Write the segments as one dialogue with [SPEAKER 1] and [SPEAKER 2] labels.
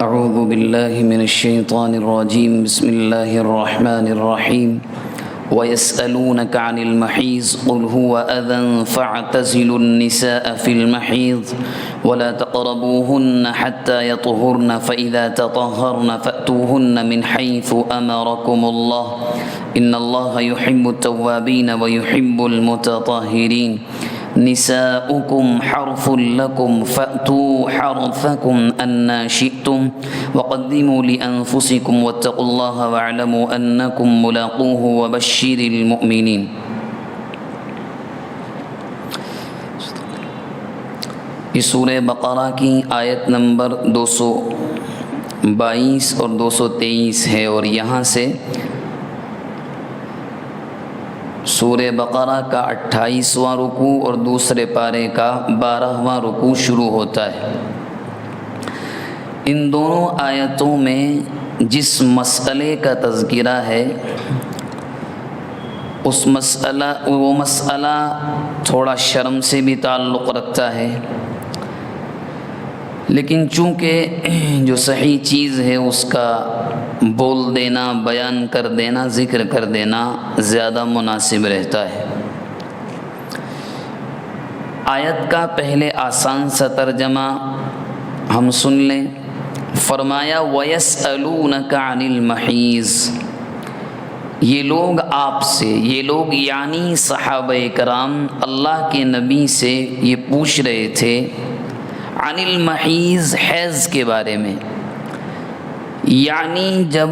[SPEAKER 1] اعوذ باللہ من الشیطان الرجیم بسم اللہ الرحمن الرحیم وَيَسْأَلُونَكَ عَنِ الْمَحِيضِ قُلْ هُوَ أَذًى فَاعْتَزِلُوا النِّسَاءَ فِي الْمَحِيضِ وَلَا تَقْرَبُوهُنَّ حَتَّى يَطْهُرْنَ فَإِذَا تَطَهَّرْنَ فَأْتُوهُنَّ مِنْ حَيْثُ أَمَرَكُمُ اللَّهُ إِنَّ اللَّهَ يُحِبُّ التَّوَّابِينَ وَيُحِبُّ الْمُتَطَهِّرِينَ نساؤكم حرث لكم فأتوا حرثكم أنى شئتم وقدموا لأنفسكم واتقوا الله واعلموا أنكم ملاقوه وبشر المؤمنين۔ اس سورہ بقرہ کی آیت نمبر 222 اور 223 ہے، اور یہاں سے سورہ بقرہ کا 28واں رکوع اور دوسرے پارے کا 12واں رکوع شروع ہوتا ہے۔ ان دونوں آیتوں میں جس مسئلے کا تذکرہ ہے وہ مسئلہ تھوڑا شرم سے بھی تعلق رکھتا ہے، لیکن چونکہ جو صحیح چیز ہے اس کا بول دینا، بیان کر دینا، ذکر کر دینا زیادہ مناسب رہتا ہے۔ آیت کا پہلے آسان سا ترجمہ ہم سن لیں۔ فرمایا وَيَسْأَلُونَكَ عَنِ الْمَحِيضِ، یہ لوگ آپ سے، یہ لوگ یعنی صحابہ کرام اللہ کے نبی سے یہ پوچھ رہے تھے عن المحیض، حیض کے بارے میں، یعنی جب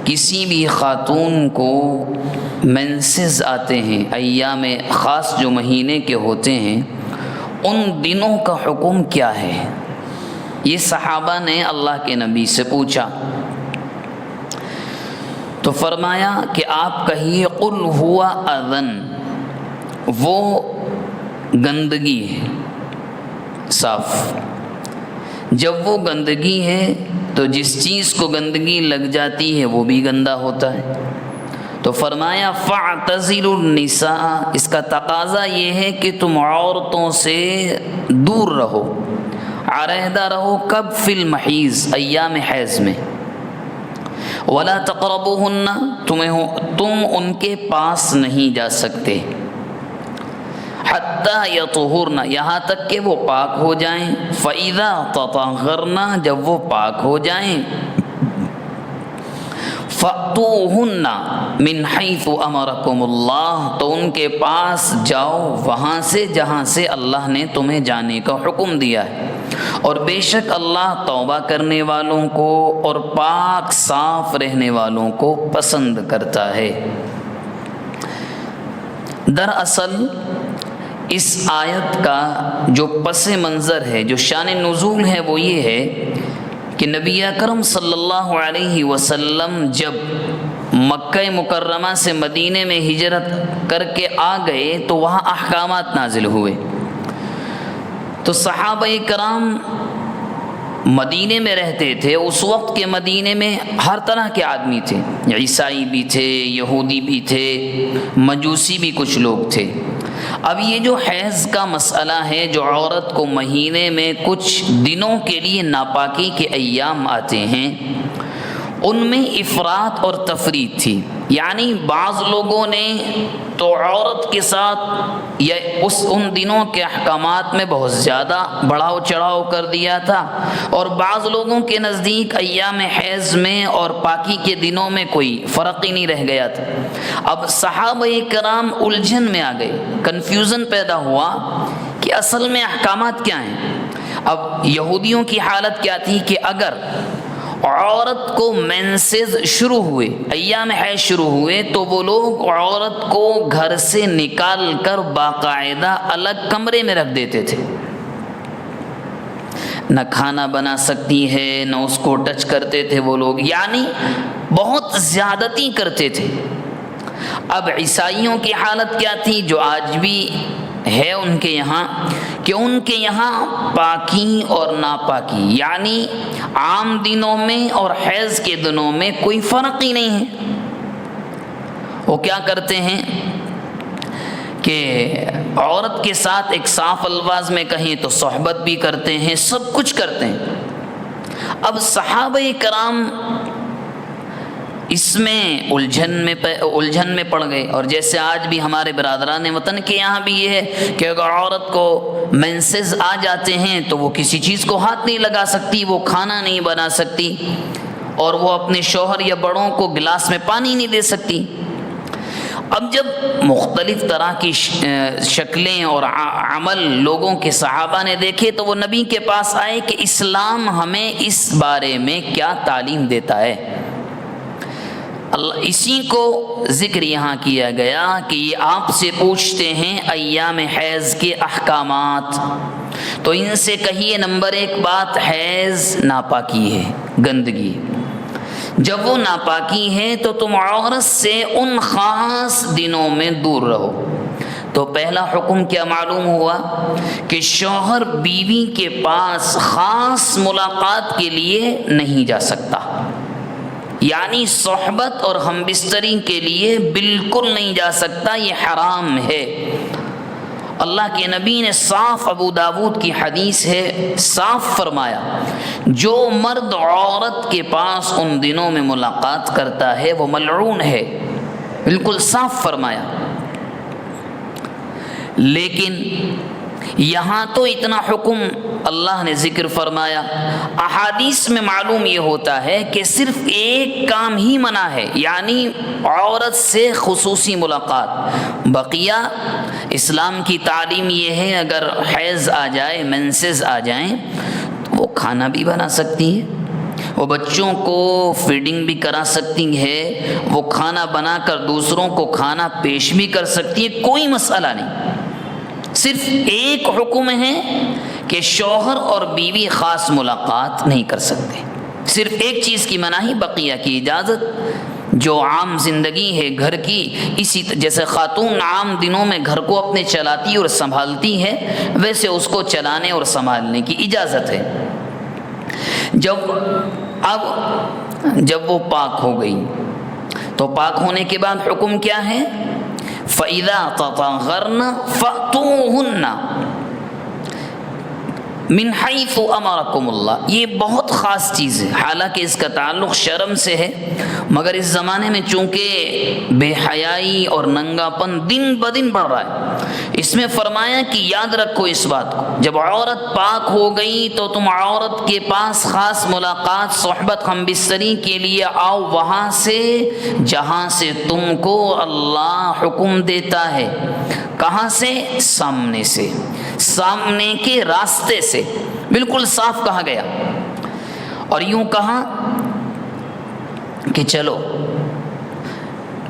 [SPEAKER 1] کسی بھی خاتون کو مینسز آتے ہیں، ایام خاص جو مہینے کے ہوتے ہیں، ان دنوں کا حکم کیا ہے، یہ صحابہ نے اللہ کے نبی سے پوچھا۔ تو فرمایا کہ آپ کہیے قل ہوا اذن، وہ گندگی ہے، صاف، جب وہ گندگی ہے تو جس چیز کو گندگی لگ جاتی ہے وہ بھی گندا ہوتا ہے۔ تو فرمایا فَاعْتَزِلُوا النِّسَاءَ، اس کا تقاضا یہ ہے کہ تم عورتوں سے دور رہو، علیحدہ رہو، کب؟ فی المحیض، ایام حیض میں۔ وَلَا تَقْرَبُوهُنَّ، تم ان کے پاس نہیں جا سکتے، حَتَّى يَطْهُرْنَ، یہاں تک کہ وہ پاک ہو جائیں، فَإِذَا تَطَهَّرْنَ، جب وہ پاک ہو جائیں، فَأْتُوهُنَّ مِنْ حَيْثُ أَمَرَكُمُ اللَّهُ، تو ان کے پاس جاؤ وہاں سے جہاں سے اللہ نے تمہیں جانے کا حکم دیا ہے، اور بے شک اللہ توبہ کرنے والوں کو اور پاک صاف رہنے والوں کو پسند کرتا ہے۔ دراصل اس آیت کا جو پس منظر ہے، جو شان نزول ہے، وہ یہ ہے کہ نبی اکرم صلی اللہ علیہ وسلم جب مکہ مکرمہ سے مدینے میں ہجرت کر کے آ گئے تو وہاں احکامات نازل ہوئے۔ تو صحابہ کرام مدینے میں رہتے تھے، اس وقت کے مدینے میں ہر طرح کے آدمی تھے، عیسائی بھی تھے، یہودی بھی تھے، مجوسی بھی کچھ لوگ تھے۔ اب یہ جو حیض کا مسئلہ ہے، جو عورت کو مہینے میں کچھ دنوں کے لیے ناپاکی کے ایام آتے ہیں، ان میں افراط اور تفریط تھی، یعنی بعض لوگوں نے تو عورت کے ساتھ یا ان دنوں کے احکامات میں بہت زیادہ بڑھاؤ چڑھاؤ کر دیا تھا، اور بعض لوگوں کے نزدیک ایام حیض میں اور پاکی کے دنوں میں کوئی فرق ہی نہیں رہ گیا تھا۔ اب صحابہ کرام الجھن میں آ گئے، کنفیوژن پیدا ہوا کہ اصل میں احکامات کیا ہیں۔ اب یہودیوں کی حالت کیا تھی کہ اگر عورت کو مینسز شروع ہوئے، ایام حیض شروع ہوئے، تو وہ لوگ عورت کو گھر سے نکال کر باقاعدہ الگ کمرے میں رکھ دیتے تھے، نہ کھانا بنا سکتی ہے، نہ اس کو ٹچ کرتے تھے وہ لوگ، یعنی بہت زیادتی کرتے تھے۔ اب عیسائیوں کی حالت کیا تھی، جو آج بھی ہے ان کے یہاں، کہ ان کے یہاں پاکی اور ناپاکی، یعنی عام دنوں میں اور حیض کے دنوں میں کوئی فرق ہی نہیں ہے۔ وہ کیا کرتے ہیں کہ عورت کے ساتھ ایک صاف الفاظ میں کہیں تو صحبت بھی کرتے ہیں، سب کچھ کرتے ہیں۔ اب صحابہ کرام اس میں الجھن میں پڑ گئے، اور جیسے آج بھی ہمارے برادران وطن کے یہاں بھی یہ ہے کہ اگر عورت کو مینسز آ جاتے ہیں تو وہ کسی چیز کو ہاتھ نہیں لگا سکتی، وہ کھانا نہیں بنا سکتی، اور وہ اپنے شوہر یا بڑوں کو گلاس میں پانی نہیں دے سکتی۔ اب جب مختلف طرح کی شکلیں اور عمل لوگوں کے صحابہ نے دیکھے تو وہ نبی کے پاس آئے کہ اسلام ہمیں اس بارے میں کیا تعلیم دیتا ہے۔ اسی کو ذکر یہاں کیا گیا کہ یہ آپ سے پوچھتے ہیں ایام حیض کے احکامات، تو ان سے کہیے نمبر 1 بات، حیض ناپاکی ہے، گندگی۔ جب وہ ناپاکی ہے تو تم عورت سے ان خاص دنوں میں دور رہو۔ تو پہلا حکم کیا معلوم ہوا کہ شوہر بیوی کے پاس خاص ملاقات کے لیے نہیں جا سکتا، یعنی صحبت اور ہم بستری کے لیے بالکل نہیں جا سکتا، یہ حرام ہے۔ اللہ کے نبی نے صاف، ابو داود کی حدیث ہے، صاف فرمایا جو مرد عورت کے پاس ان دنوں میں ملاقات کرتا ہے وہ ملعون ہے، بالکل صاف فرمایا۔ لیکن یہاں تو اتنا حکم اللہ نے ذکر فرمایا، احادیث میں معلوم یہ ہوتا ہے کہ صرف ایک کام ہی منع ہے، یعنی عورت سے خصوصی ملاقات۔ بقیہ اسلام کی تعلیم یہ ہے اگر حیض آ جائے، مینسز آ جائیں، تو وہ کھانا بھی بنا سکتی ہے، وہ بچوں کو فیڈنگ بھی کرا سکتی ہے، وہ کھانا بنا کر دوسروں کو کھانا پیش بھی کر سکتی ہے، کوئی مسئلہ نہیں۔ صرف ایک حکم ہے کہ شوہر اور بیوی خاص ملاقات نہیں کر سکتے، صرف ایک چیز کی مناہی، بقیہ کی اجازت۔ جو عام زندگی ہے گھر کی، اسی جیسے خاتون عام دنوں میں گھر کو اپنے چلاتی اور سنبھالتی ہے، ویسے اس کو چلانے اور سنبھالنے کی اجازت ہے۔ جب وہ پاک ہو گئی تو پاک ہونے کے بعد حکم کیا ہے؟ فَإِذَا تَطَهَّرْنَ فَأْتُوهُنَّ من حیث امرکم اللہ۔ یہ بہت خاص چیز ہے، حالانکہ اس کا تعلق شرم سے ہے، مگر اس زمانے میں چونکہ بے حیائی اور ننگا پن دن بدن بڑھ رہا ہے، اس میں فرمایا کہ یاد رکھو اس بات کو، جب عورت پاک ہو گئی تو تم عورت کے پاس خاص ملاقات، صحبت، ہم بستری کے لیے آؤ، وہاں سے جہاں سے تم کو اللہ حکم دیتا ہے۔ کہاں سے؟ سامنے سے، سامنے کے راستے سے، بالکل صاف کہا گیا۔ اور یوں کہا کہ چلو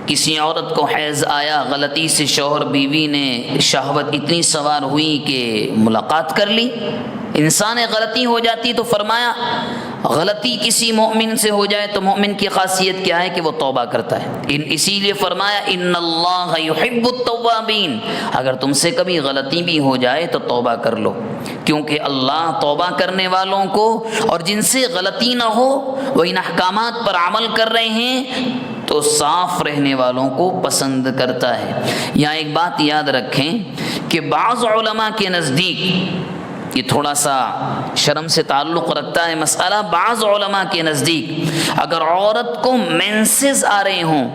[SPEAKER 1] کسی عورت کو حیض آیا، غلطی سے شوہر بیوی نے شہوت اتنی سوار ہوئی کہ ملاقات کر لی، انسان غلطی ہو جاتی، تو فرمایا غلطی کسی مومن سے ہو جائے تو مومن کی خاصیت کیا ہے کہ وہ توبہ کرتا ہے۔ اسی لیے فرمایا ان اللہ یحب التوابین، اگر تم سے کبھی غلطی بھی ہو جائے تو توبہ کر لو، کیونکہ اللہ توبہ کرنے والوں کو اور جن سے غلطی نہ ہو وہ ان احکامات پر عمل کر رہے ہیں تو صاف رہنے والوں کو پسند کرتا ہے۔ یہاں ایک بات یاد رکھیں کہ بعض علماء کے نزدیک، یہ تھوڑا سا شرم سے تعلق رکھتا ہے مسئلہ، بعض علماء کے نزدیک اگر عورت کو مینسز آ رہے ہوں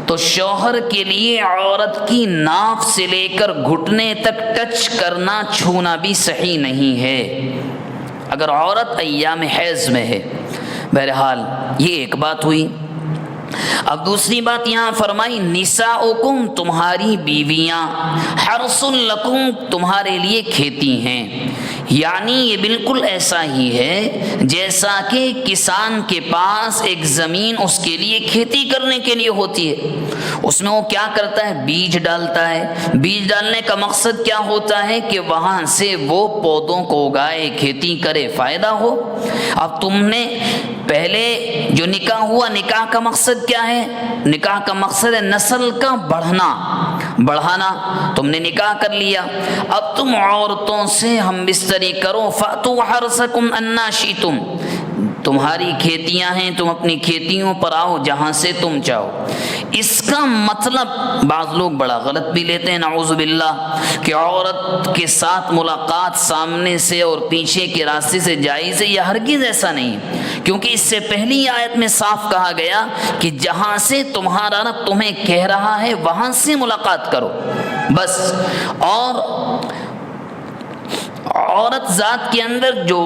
[SPEAKER 1] تو شوہر کے لیے عورت کی ناف سے لے کر گھٹنے تک ٹچ کرنا، چھونا بھی صحیح نہیں ہے اگر عورت ایام حیض میں ہے۔ بہرحال یہ ایک بات ہوئی۔ اب دوسری بات یہاں فرمائی نساؤکم، تمہاری بیویاں، حرث لکم، تمہارے لیے کھیتی ہیں، یعنی یہ بالکل ایسا ہی ہے جیسا کہ کسان کے پاس ایک زمین اس کے لیے کھیتی کرنے کے لیے ہوتی ہے، اس میں وہ کیا کرتا ہے؟ بیج ڈالتا ہے۔ بیج ڈالنے کا مقصد کیا ہوتا ہے کہ وہاں سے وہ پودوں کو اگائے، کھیتی کرے، فائدہ ہو۔ اب تم نے پہلے جو نکاح ہوا، نکاح کا مقصد کیا ہے؟ نکاح کا مقصد ہے نسل کا بڑھانا، تم نے نکاح کر لیا، اب تم عورتوں سے ہم بستری کرو، فَأْتُوا حَرْثَكُمْ أَنَّا شِئْتُمْ، تمہاری کھیتیاں ہیں، تم اپنی کھیتیوں پر آؤ جہاں سے تم چاہو۔ اس کا مطلب بعض لوگ بڑا غلط بھی لیتے ہیں، نعوذ باللہ، کہ عورت کے ساتھ ملاقات سامنے سے اور پیچھے کے راستے سے جائز ہے، یہ ہرگز ایسا نہیں ہے، کیونکہ اس سے پہلی آیت میں صاف کہا گیا کہ جہاں سے تمہارا رب تمہیں کہہ رہا ہے وہاں سے ملاقات کرو بس. اور عورت ذات کے اندر جو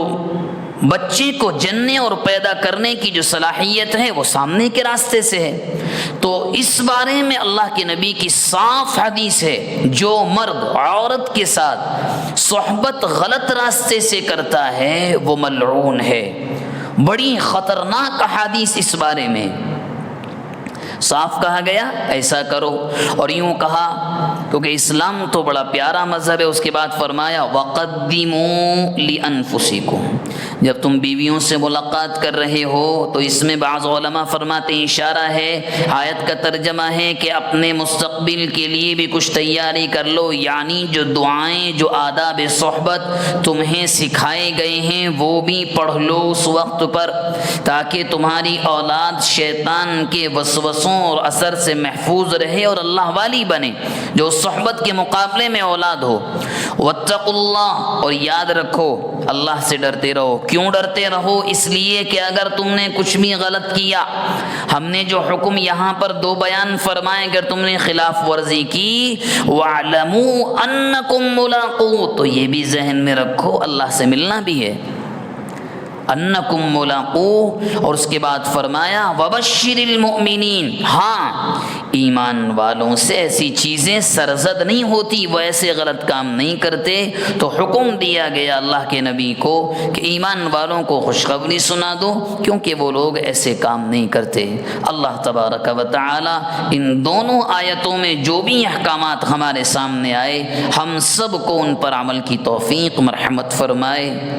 [SPEAKER 1] بچے کو جننے اور پیدا کرنے کی جو صلاحیت ہے وہ سامنے کے راستے سے ہے. تو اس بارے میں اللہ کے نبی کی صاف حدیث ہے، جو مرد عورت کے ساتھ صحبت غلط راستے سے کرتا ہے وہ ملعون ہے. بڑی خطرناک احادیث اس بارے میں صاف کہا گیا ایسا کرو. اور یوں کہا کیونکہ اسلام تو بڑا پیارا مذہب ہے. اس کے بعد فرمایا وَقَدِّمُوا لِأَنفُسِكُمْ. جب تم بیویوں سے ملاقات کر رہے ہو تو اس میں بعض علماء فرماتے ہیں اشارہ ہے، آیت کا ترجمہ ہے کہ اپنے مستقبل کے لیے بھی کچھ تیاری کر لو، یعنی جو دعائیں جو آداب صحبت تمہیں سکھائے گئے ہیں وہ بھی پڑھ لو اس وقت پر، تاکہ تمہاری اولاد شیطان کے وسوسوں اور اثر سے محفوظ رہے اور اللہ والی بنے، جو صحبت کے مقابلے میں اولاد ہو. واتقوا اللہ، اور یاد رکھو اللہ سے ڈرتے رہو. کیوں ڈرتے رہو؟ اس لیے کہ اگر تم نے کچھ بھی غلط کیا، ہم نے جو حکم یہاں پر دو بیان فرمائے، اگر تم نے خلاف ورزی کی وَاعْلَمُوا أَنَّكُمْ مُلَاقُوهُ، تو یہ بھی ذہن میں رکھو اللہ سے ملنا بھی ہے. انکم ملاقوہ. اور اس کے بعد فرمایا وبشر المؤمنین، ہاں ایمان والوں سے ایسی چیزیں سرزد نہیں ہوتی، وہ ایسے غلط کام نہیں کرتے. تو حکم دیا گیا اللہ کے نبی کو کہ ایمان والوں کو خوشخبری سنا دو، کیونکہ وہ لوگ ایسے کام نہیں کرتے. اللہ تبارک و تعالی ان دونوں آیتوں میں جو بھی احکامات ہمارے سامنے آئے، ہم سب کو ان پر عمل کی توفیق مرحمت فرمائے.